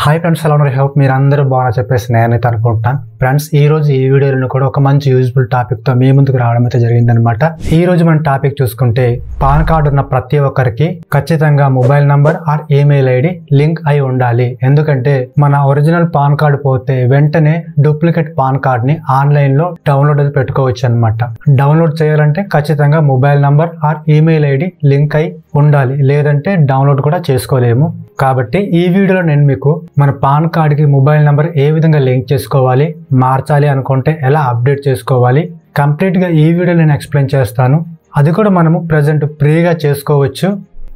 Hi friends, ఎలా ఉన్నారు? Hope మీరు అందరూ బాగా చెప్పేసి నేనైతే అనుకుంటున్నాను. ఫ్రెండ్స్, ఈ రోజు ఈ వీడియోలో కూడా ఒక మంచి యూజ్ఫుల్ టాపిక్తో మీ ముందుకు రావడం అయితే జరిగిందనమాట. ఈ రోజు మన టాపిక్ చూసుకుంటే, పాన్ కార్డు ఉన్న ప్రతి ఒక్కరికి ఖచ్చితంగా mobile number are email ID link అయి ఉండాలి. ఎందుకంటే మన ఒరిజినల్ పాన్ కార్డు పోతే వెంటనే డూప్లికేట్ పాన్ కార్డ్ ని ఆన్లైన్ లో డౌన్లోడ్ అయితే పెట్టుకోవచ్చు అనమాట. డౌన్లోడ్ చేయాలంటే ఖచ్చితంగా mobile number are email ID link అయి ఉండాలి, లేదంటే డౌన్లోడ్ కూడా చేసుకోలేము. కాబట్టి ఈ వీడియోలో నేను మీకు మన పాన్ కార్డుకి మొబైల్ నంబర్ ఏ విధంగా లింక్ చేసుకోవాలి, మార్చాలి అనుకుంటే ఎలా అప్డేట్ చేసుకోవాలి, కంప్లీట్గా ఈ వీడియో నేను ఎక్స్ప్లెయిన్ చేస్తాను. అది కూడా మనము ప్రజెంట్ ఫ్రీగా చేసుకోవచ్చు.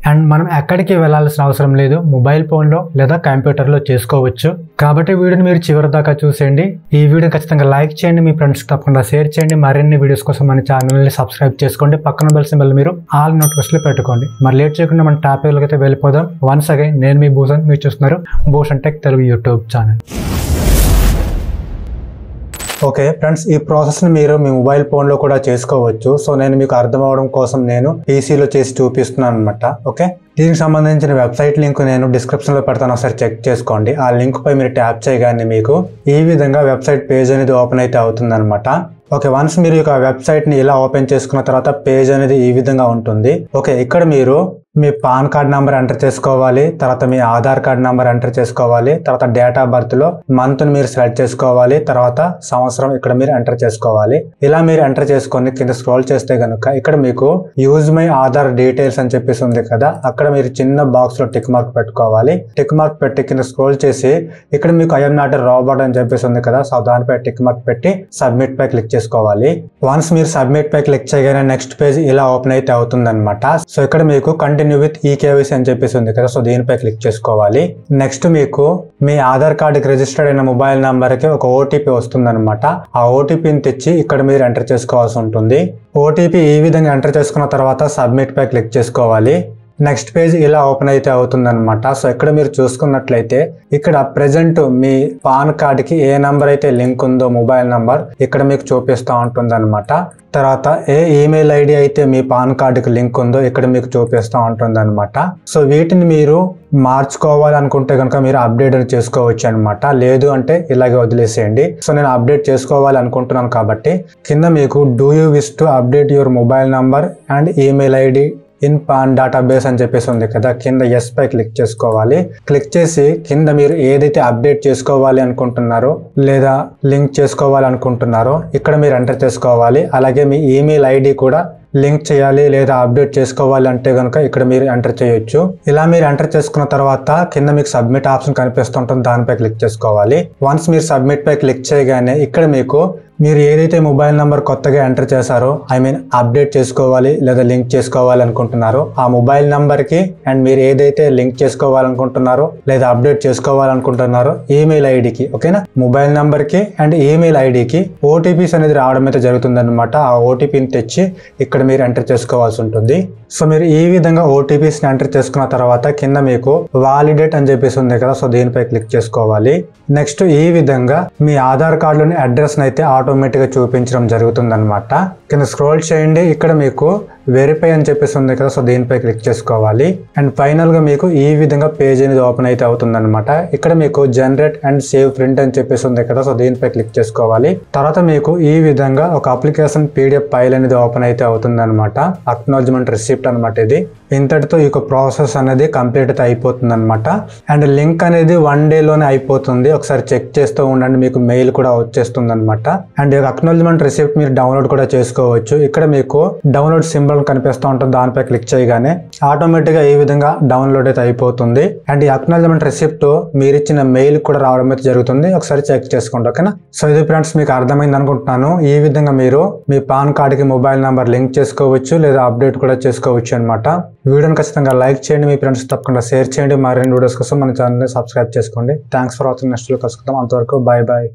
అండ్ మనం ఎక్కడికి వెళ్లాల్సిన అవసరం లేదు, మొబైల్ ఫోన్లో లేదా కంప్యూటర్లో చేసుకోవచ్చు. కాబట్టి వీడియోని మీరు చివరి దాకా చూసేయండి. ఈ వీడియో ఖచ్చితంగా లైక్ చేయండి, మీ ఫ్రెండ్స్కి తప్పకుండా షేర్ చేయండి. మరిన్ని వీడియోస్ కోసం మన ఛానల్ని సబ్స్క్రైబ్ చేసుకోండి. పక్కన బెల్ సింబల్ మీరు ఆల్ నోటిఫికేషన్లు పెట్టుకోండి. మరి లేట్ చేయకుండా మన టాపిక్లోకి అయితే వెళ్ళిపోదాం. వన్స్ అగైన్ నేను మీ భూషణ్, మీరు చూస్తున్నారు Bhushan tech Telugu YouTube channel. Okay friends, ఈ ప్రాసెస్ని మీరు మీ మొబైల్ ఫోన్లో కూడా చేసుకోవచ్చు. సో నేను మీకు అర్థం అవడం కోసం నేను పీసీలో చేసి చూపిస్తున్నాను అనమాట. ఓకే, దీనికి సంబంధించిన వెబ్సైట్ లింక్ నేను డిస్క్రిప్షన్లో పెడతాను, ఒకసారి చెక్ చేసుకోండి. ఆ లింక్ పై మీరు ట్యాప్ చేయగానే మీకు ఈ విధంగా వెబ్సైట్ పేజ్ అనేది ఓపెన్ అయితే అవుతుంది అనమాట. ఓకే, వన్స్ మీరు ఈ వెబ్సైట్ని ఇలా ఓపెన్ చేసుకున్న తర్వాత పేజ్ అనేది ఈ విధంగా ఉంటుంది. ఓకే, ఇక్కడ మీరు మీ పాన్ కార్డ్ నెంబర్ ఎంటర్ చేసుకోవాలి, తర్వాత మీ ఆధార్ కార్డ్ నెంబర్ ఎంటర్ చేసుకోవాలి, తర్వాత డేట్ ఆఫ్ బర్త్ లో మంత్ ని మీరు సెలెక్ట్ చేసుకోవాలి, తర్వాత సంవత్సరం ఇక్కడ మీరు ఎంటర్ చేసుకోవాలి. ఇలా మీరు ఎంటర్ చేసుకొని కింద స్క్రోల్ చేస్తే కనుక ఇక్కడ మీకు యూజ్ మై ఆధార్ డీటెయిల్స్ అని చెప్పేసి ఉంది కదా, అక్కడ మీరు చిన్న బాక్స్ లో టిక్ మార్క్ పెట్టుకోవాలి. టిక్ మార్క్ పెట్టి కింద స్క్రోల్ చేసి ఇక్కడ మీకు ఐఎమ్ నాట్ ఎ రోబోట్ అని చెప్పేసి ఉంది కదా, సో దానిపై టిక్ మార్క్ పెట్టి సబ్మిట్ పై క్లిక్ చేసుకోవాలి. వన్స్ మీరు సబ్మిట్ పై క్లిక్ చేయగానే నెక్స్ట్ పేజ్ ఇలా ఓపెన్ అయితే అవుతుంది అనమాట. సో ఇక్కడ మీకు కంటిన్యూ విత్ ఈకేవైసీ అని చెప్పేసి ఉంది కదా, సో దీనిపై క్లిక్ చేసుకోవాలి. నెక్స్ట్ మీకు మీ ఆధార్ కార్డుకి రిజిస్టర్డ్ అయిన మొబైల్ నంబర్ కి ఒక ఓటీపీ వస్తుంది అనమాట. ఆ ఓటీపీని తెచ్చి ఇక్కడ మీరు ఎంటర్ చేసుకోవాల్సి ఉంటుంది. ఓటీపీ ఈ విధంగా ఎంటర్ చేసుకున్న తర్వాత సబ్మిట్ పై క్లిక్ చేసుకోవాలి. నెక్స్ట్ పేజ్ ఇలా ఓపెన్ అయితే అవుతుంది అనమాట. సో ఇక్కడ మీరు చూసుకున్నట్లయితే ఇక్కడ ప్రెజెంట్ మీ పాన్ కార్డ్ కి ఏ నంబర్ అయితే లింక్ ఉందో మొబైల్ నంబర్ ఇక్కడ మీకు చూపిస్తూ ఉంటుంది అనమాట. తర్వాత ఏ ఈమెయిల్ ఐడి అయితే మీ పాన్ కార్డుకి లింక్ ఉందో ఇక్కడ మీకు చూపిస్తూ ఉంటుంది అనమాట. సో వీటిని మీరు మార్చుకోవాలనుకుంటే కనుక మీరు అప్డేట్ చేసుకోవచ్చు అనమాట. లేదు అంటే ఇలాగే వదిలేసేయండి. సో నేను అప్డేట్ చేసుకోవాలి అనుకుంటున్నాను కాబట్టి కింద మీకు do you wish to update your mobile number and email ID in pan database అని చెప్పేసి ఉంది కదా, కింద ఎస్ పై క్లిక్ చేసుకోవాలి. క్లిక్ చేసి కింద మీరు ఏదైతే అప్డేట్ చేసుకోవాలి అనుకుంటున్నారో లేదా లింక్ చేసుకోవాలి అనుకుంటున్నారో ఇక్కడ మీరు ఎంటర్ చేసుకోవాలి. అలాగే మీ ఈమెయిల్ ఐడి కూడా లింక్ చేయాలి లేదా అప్డేట్ చేసుకోవాలి అంటే కనుక ఇక్కడ మీరు ఎంటర్ చేయొచ్చు. ఇలా మీరు ఎంటర్ చేసుకున్న తర్వాత కింద మీకు సబ్మిట్ ఆప్షన్ కనిపిస్తుంటుంది, దానిపై క్లిక్ చేసుకోవాలి. వన్స్ మీరు సబ్మిట్ పై క్లిక్ చేయగానే ఇక్కడ మీకు మీరు ఏదైతే మొబైల్ నంబర్ కొత్తగా ఎంటర్ చేశారో అప్డేట్ చేసుకోవాలి లేదా లింక్ చేసుకోవాలి అనుకుంటున్నారో ఆ మొబైల్ నంబర్ కి అండ్ మీరు ఏదైతే లింక్ చేసుకోవాలనుకుంటున్నారో లేదా అప్డేట్ చేసుకోవాలనుకుంటున్నారో ఈమెయిల్ ఐడికి, ఓకేనా, మొబైల్ నంబర్ కి అండ్ ఈమెయిల్ ఐడికి ఓటీపీస్ అనేది రావడం అయితే జరుగుతుంది అనమాట. ఆ ఓటీపీని తెచ్చి ఇక్కడ మీరు ఎంటర్ చేసుకోవాల్సి ఉంటుంది. సో మీరు ఈ విధంగా ఓటీపీస్ ని ఎంటర్ చేసుకున్న తర్వాత కింద మీకు వాలిడేట్ అని చెప్పేసి ఉంది కదా, సో దీనిపై క్లిక్ చేసుకోవాలి. నెక్స్ట్ ఈ విధంగా మీ ఆధార్ కార్డులోని అడ్రస్ అయితే ఆటోమేటిక్ గా చూపించడం జరుగుతుంది అనమాట. కింద స్క్రోల్ చేయండి, ఇక్కడ మీకు వెరిఫై అని చెప్పేసి ఉంది కదా, సో దీనిపై క్లిక్ చేసుకోవాలి. అండ్ ఫైనల్ గా మీకు ఈ విధంగా పేజ్ అనేది ఓపెన్ అయితే అవుతుంది అనమాట. ఇక్కడ మీకు జనరేట్ అండ్ సేవ్ ప్రింట్ అని చెప్పేసి ఉంది కదా, సో దీనిపై క్లిక్ చేసుకోవాలి. తర్వాత మీకు ఈ విధంగా ఒక అప్లికేషన్ పీడిఎఫ్ ఫైల్ అనేది ఓపెన్ అయితే అవుతుంది అనమాట. అక్నాలెడ్జ్మెంట్ రిసిప్ట్ అనమాట. ఇది ఇంతటితో ఈ ప్రాసెస్ అనేది కంప్లీట్ అయితే అయిపోతుంది అనమాట. అండ్ లింక్ అనేది 1 day లోనే అయిపోతుంది. ఒకసారి చెక్ చేస్తూ ఉండండి, మీకు మెయిల్ కూడా వచ్చేస్తుంది అనమాట. అండ్ అక్నాలెడ్జ్మెంట్ రిసిప్ట్ మీరు డౌన్లోడ్ కూడా చేసుకోవచ్చు. ఇక్కడ మీకు డౌన్లోడ్ సింబల్ కనిపిస్తూ ఉంటుంది, దానిపై క్లిక్ చేయగానే ఆటోమేటిక్ గా ఈ విధంగా డౌన్లోడ్ అయితే అయిపోతుంది. అండ్ ఈ అక్నాలెడ్జ్మెంట్ రిసిప్ట్ మీరు ఇచ్చిన మెయిల్ కూడా రావడం అయితే జరుగుతుంది. ఒకసారి చెక్ చేసుకోండి, ఓకేనా. సో ఇది ఫ్రెండ్స్ మీకు అర్థమైంది అనుకుంటున్నాను. ఈ విధంగా మీరు మీ పాన్ కార్డ్ కి మొబైల్ నంబర్ లింక్ చేసుకోవచ్చు లేదా అప్డేట్ కూడా చేసుకోవచ్చు అనమాట. వీడియోని ఖచ్చితంగా లైక్ చేయండి, మీ ఫ్రెండ్స్ తప్పకుండా షేర్ చేయండి. మరిన్ని వీడియోస్ కోసం మన ఛానల్ని సబ్స్క్రైబ్ చేసుకోండి. Thanks for watching. నెక్స్ట్ లో కలుసుకుందాం. అంతవరకు బాయ్ బాయ్.